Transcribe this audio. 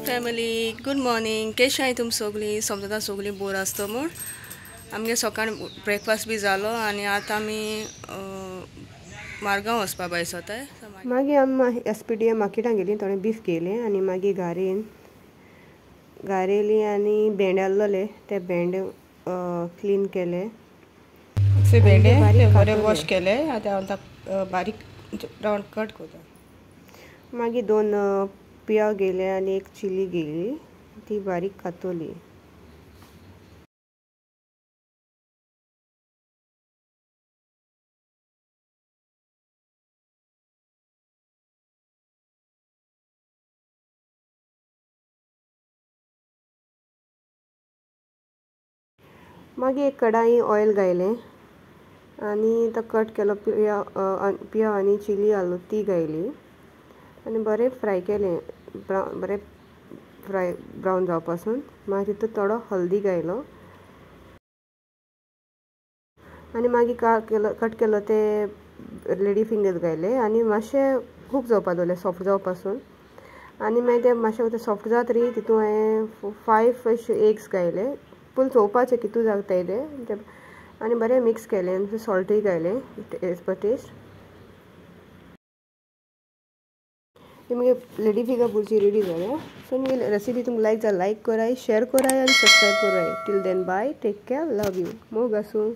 family good morning कशें आहाय तुम सगळीं समजता सगळीं बोर आसता म्हूण आमगे सकाळ ब्रेकफास्ट बी जालो आनी आतां आमी मारगांव वचपा भायर सरताय मागीर आमी एसपीडीएम मार्केटान गेलीं थोडें बीफ घेयलें आनी मागीर घारेली आनी भेंडे आसलेले ते भेंडे क्लीन केले भेंडे बरे वॉश केले आतां बारीक राउंड कट करता मागीर 2 पियाव गेले आनी एक चिली गेली ती बारीक कातोली मागीर एक कडाई ऑयल घायलें आनी तो कट केलो पियाव आनी चिली आसलो ती घायली आनी बरें फ्राय केलें बरें फ्राय ब्रावन जावपासून मागीर तितूंत थोडो हल्दी घायलो आनी मागीर कट केलो ते लेडी फिंगर्स घायले आनी मातशें खूब जावपा दवरलें सॉफ्ट जावपासून आनी मागीर ते मातशें सॉफ्ट जाता तरी तितून हांवें 5 एग्स घायले फूल चोवपाचें कितू जाताय ते आनी बरें मिक्स केलें आनी सॉल्टूय घायलें एज पर टेस्ट मुगे लेडी फिंगर बुर्जी रेडी जाल्या सो मुगे रेसिपी तुमकां लायक जाल्यार लायक कराय शेअर कराय आनी सब्सक्राइब कराय till then bye take care love you मोग आसूं